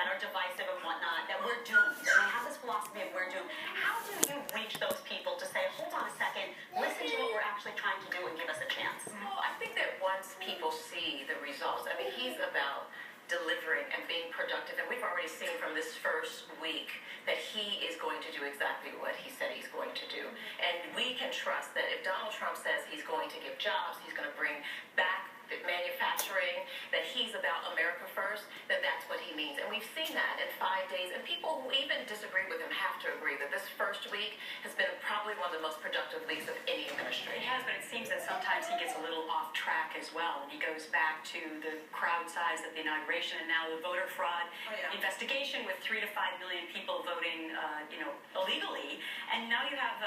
that are divisive and whatnot, that we're doomed. And I have this philosophy of we're doomed. How do you reach those people to say, hold on a second, listen to what we're actually trying to do and give us a chance? Well, I think that once people see the results, I mean, he's about delivering and being productive, and we've already seen from this first week that he is going to do exactly what he said he's going to do. And we can trust that if Donald Trump says he's going to give jobs, he's going to bring back the manufacturing, that he's about America first, then that's what he means. And we've seen that in 5 days, and people who even disagree with him have to agree that this first week has been probably one of the most productive weeks of any administration. It has, but it seems that sometimes he gets a little off track as well, and he goes back to the crowd size at the inauguration and now the voter fraud investigation with 3 to 5 million people voting, illegally. And now you have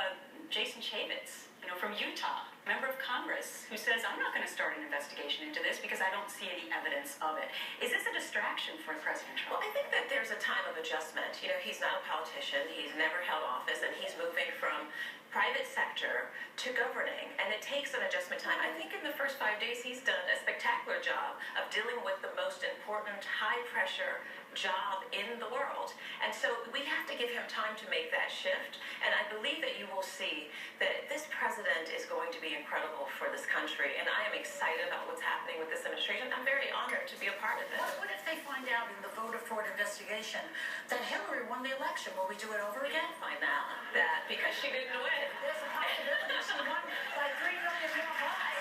Jason Chaffetz, from Utah, member of Congress, who says, I'm not going to start an investigation into this because I don't see any evidence of it. Is this a distraction for President Trump? Well, I think that there's a time of adjustment. He's not a politician. He's never held office, and he's moving from private sector to governing, and it takes an adjustment time. I think in the first 5 days, he's done a spectacular job of dealing with the most important high-pressure job in the world. And so we have to give him time to make that shift, and I believe that you will see that this president is going to be incredible for this country, and I am excited about what's happening with this administration. I'm very honored to be a part of it. What if they find out in the voter fraud investigation that Hillary won the election? Will we do it over We again? can't find out that because she didn't win. There's a possibility she won by 3 million more votes.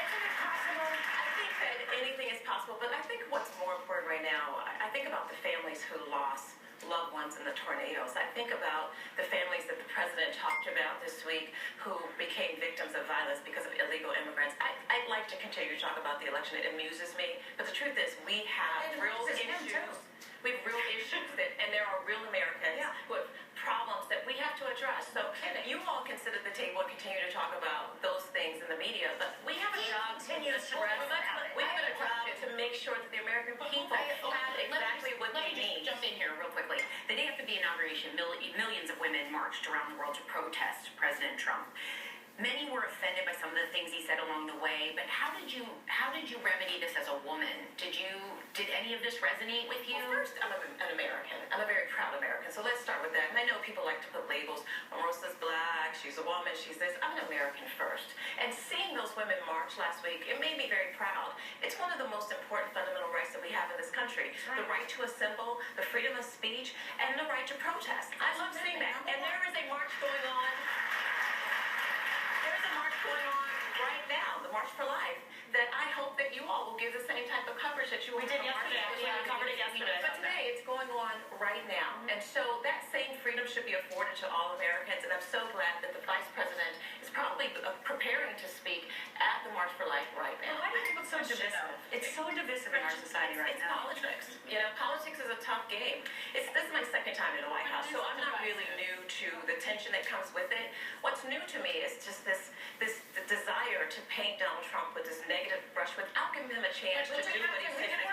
Isn't it possible? I think that anything is possible, but I think what's more important right now, I think about the families who lost loved ones in the tornadoes. I think about the families that the president talked about this week who became victims of violence because of illegal immigrants. I'd like to continue to talk about the election. It amuses me, but the truth is we have real issues. We have real issues and there are real Americans who have problems that we have to address. So you all can sit at the table and continue to talk about those things in the media, but we have a job to address. We have a job to make sure that the American people have exactly what they need. Jump in here real quickly. The day after the inauguration, millions of women marched around the world to protest President Trump. Many were offended by some of the things he said along the way, but how did you remedy this as a woman? Did any of this resonate with you? Well, first, I'm an American. I'm a very proud American, so let's start with that. And I know people like to put labels. Omarosa's black, she's a woman, she's this. I'm an American first. And seeing those women march last week, it made me very proud. It's one of the most important fundamental rights that we have in this country. The right to assemble, the freedom of speech, and the right to protest. I love seeing that. And there is a march going on. There's a march going on right now, the March for Life, that I hope that you all will give the same type of coverage that you We did yesterday. We covered it yesterday. But today it's going on right now. And so that same freedom should be afforded to all Americans, and I'm so glad that the Vice President is probably preparing to speak at the March for Life right now. Why do you think it's so divisive? It's so divisive in our society right It's now. politics. Politics is a tough game. This is my second time in the White House, so I'm not really new to the tension that comes with it. What's new to me is just this desire to paint Donald Trump with this negative brush without giving him a chance to do what he said he's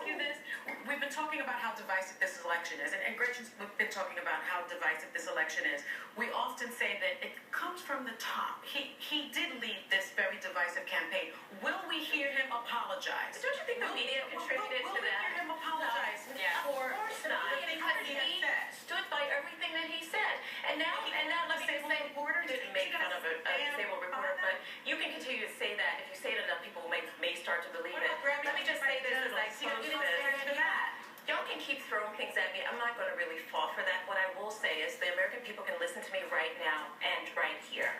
going to do. We've been talking about how divisive this election is, and Gretchen's been talking about how divisive this election is. We often say that it comes from the top. He did lead this very divisive campaign. Will we hear him apologize? Don't you think the media contributed to Will we that? hear him apologize for the things that he has said? Stood by everything that he said. And now let me just say, reporter didn't make fun of a disabled reporter, but you can continue to say that. If you say it enough, people may start to believe it. Let me just say this as I close this. Y'all can keep throwing things at me. I'm not going to really fall for that. What I will say is the American people can listen to me right now and right here.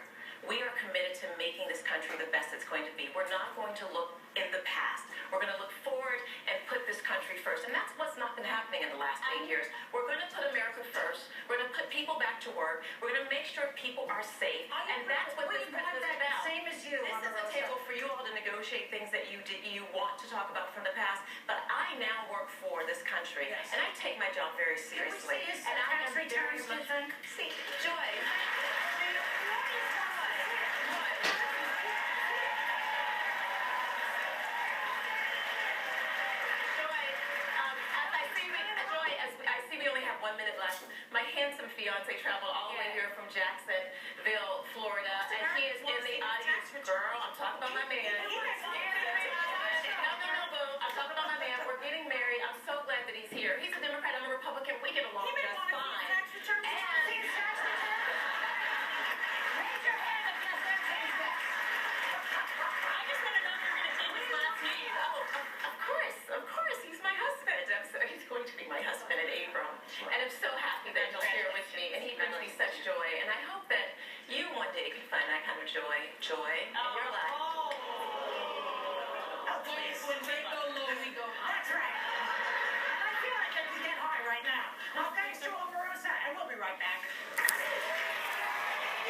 We are committed to making this country the best it's going to be. We're not going to look in the past. We're going to look forward and put this country first. And that's what's not been happening in the last 8 years. We're going to put America first. We're going to put people back to work. We're going to make sure people are safe. And that's what this president is about. Same as you, This is a table for you all to negotiate things that you want to talk about from the past. But I now work for this country. And I take my job very seriously. And I am very much... See, Joy. I see we only have 1 minute left. My handsome fiance traveled all the way here from Jacksonville, Florida, and he is in the audience. Girl, I'm talking about my man. No, boo. I'm talking about my man. We're brought back